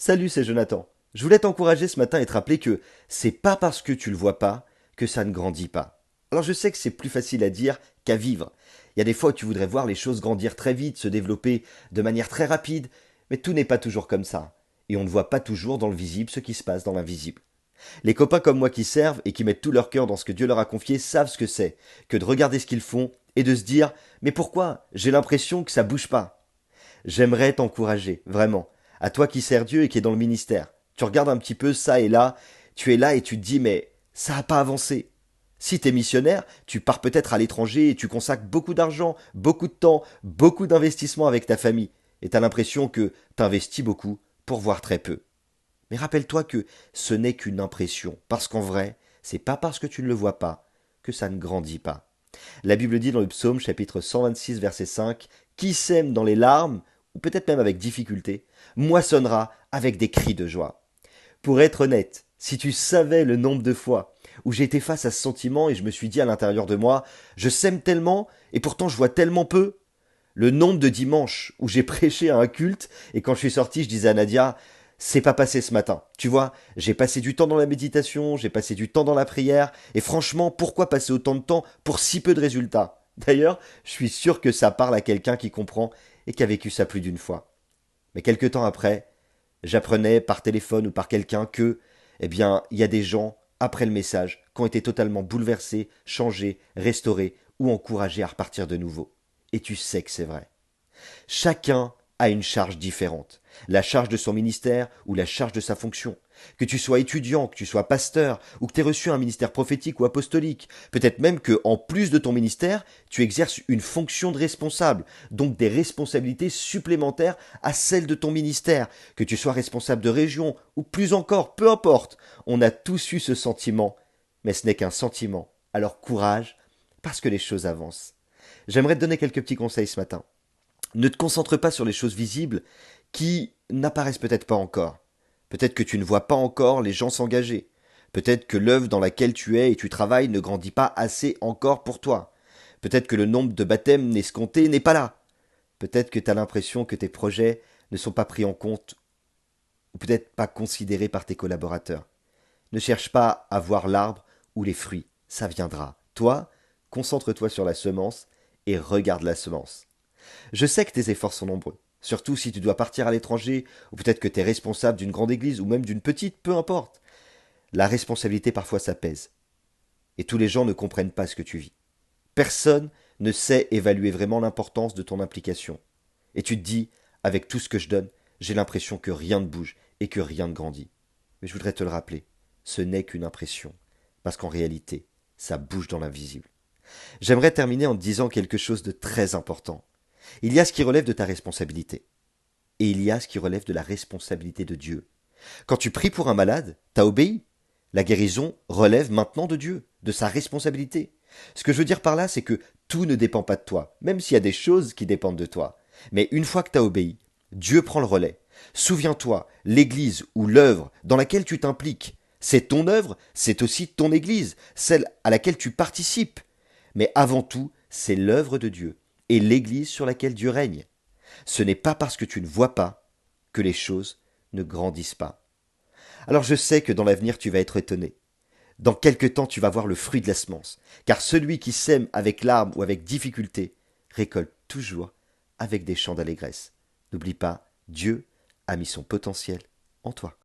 Salut, c'est Jonathan. Je voulais t'encourager ce matin et te rappeler que c'est pas parce que tu le vois pas que ça ne grandit pas. Alors je sais que c'est plus facile à dire qu'à vivre. Il y a des fois où tu voudrais voir les choses grandir très vite, se développer de manière très rapide, mais tout n'est pas toujours comme ça. Et on ne voit pas toujours dans le visible ce qui se passe dans l'invisible. Les copains comme moi qui servent et qui mettent tout leur cœur dans ce que Dieu leur a confié savent ce que c'est, que de regarder ce qu'ils font et de se dire mais pourquoi j'ai l'impression que ça bouge pas. J'aimerais t'encourager, vraiment. À toi qui sers Dieu et qui est dans le ministère. Tu regardes un petit peu ça et là, tu es là et tu te dis mais ça n'a pas avancé. Si tu es missionnaire, tu pars peut-être à l'étranger et tu consacres beaucoup d'argent, beaucoup de temps, beaucoup d'investissement avec ta famille. Et tu as l'impression que tu investis beaucoup pour voir très peu. Mais rappelle-toi que ce n'est qu'une impression, parce qu'en vrai, c'est pas parce que tu ne le vois pas que ça ne grandit pas. La Bible dit dans le psaume chapitre 126 verset 5, qui sème dans les larmes, ou peut-être même avec difficulté, moissonnera avec des cris de joie. Pour être honnête, si tu savais le nombre de fois où j'ai été face à ce sentiment et je me suis dit à l'intérieur de moi, je sème tellement et pourtant je vois tellement peu, le nombre de dimanches où j'ai prêché à un culte et quand je suis sorti, je disais à Nadia, c'est pas passé ce matin. Tu vois, j'ai passé du temps dans la méditation, j'ai passé du temps dans la prière, et franchement, pourquoi passer autant de temps pour si peu de résultats? D'ailleurs, je suis sûr que ça parle à quelqu'un qui comprend et qui a vécu ça plus d'une fois. Mais quelque temps après, j'apprenais par téléphone ou par quelqu'un que, eh bien, il y a des gens, après le message, qui ont été totalement bouleversés, changés, restaurés ou encouragés à repartir de nouveau. Et tu sais que c'est vrai. Chacun a une charge différente. La charge de son ministère ou la charge de sa fonction. Que tu sois étudiant, que tu sois pasteur, ou que tu aies reçu un ministère prophétique ou apostolique. Peut-être même que, en plus de ton ministère, tu exerces une fonction de responsable, donc des responsabilités supplémentaires à celles de ton ministère. Que tu sois responsable de région, ou plus encore, peu importe. On a tous eu ce sentiment, mais ce n'est qu'un sentiment. Alors courage, parce que les choses avancent. J'aimerais te donner quelques petits conseils ce matin. Ne te concentre pas sur les choses visibles qui n'apparaissent peut-être pas encore. Peut-être que tu ne vois pas encore les gens s'engager. Peut-être que l'œuvre dans laquelle tu es et tu travailles ne grandit pas assez encore pour toi. Peut-être que le nombre de baptêmes escomptés n'est pas là. Peut-être que tu as l'impression que tes projets ne sont pas pris en compte ou peut-être pas considérés par tes collaborateurs. Ne cherche pas à voir l'arbre ou les fruits, ça viendra. Toi, concentre-toi sur la semence et regarde la semence. Je sais que tes efforts sont nombreux, surtout si tu dois partir à l'étranger, ou peut-être que tu es responsable d'une grande église, ou même d'une petite, peu importe. La responsabilité parfois ça pèse, et tous les gens ne comprennent pas ce que tu vis. Personne ne sait évaluer vraiment l'importance de ton implication. Et tu te dis, avec tout ce que je donne, j'ai l'impression que rien ne bouge et que rien ne grandit. Mais je voudrais te le rappeler, ce n'est qu'une impression, parce qu'en réalité, ça bouge dans l'invisible. J'aimerais terminer en te disant quelque chose de très important. Il y a ce qui relève de ta responsabilité. Et il y a ce qui relève de la responsabilité de Dieu. Quand tu pries pour un malade, t'as obéi. La guérison relève maintenant de Dieu, de sa responsabilité. Ce que je veux dire par là, c'est que tout ne dépend pas de toi, même s'il y a des choses qui dépendent de toi. Mais une fois que t'as obéi, Dieu prend le relais. Souviens-toi, l'église ou l'œuvre dans laquelle tu t'impliques, c'est ton œuvre, c'est aussi ton église, celle à laquelle tu participes. Mais avant tout, c'est l'œuvre de Dieu et l'église sur laquelle Dieu règne. Ce n'est pas parce que tu ne vois pas que les choses ne grandissent pas. Alors je sais que dans l'avenir tu vas être étonné. Dans quelque temps tu vas voir le fruit de la semence, car celui qui sème avec larmes ou avec difficulté récolte toujours avec des chants d'allégresse. N'oublie pas, Dieu a mis son potentiel en toi.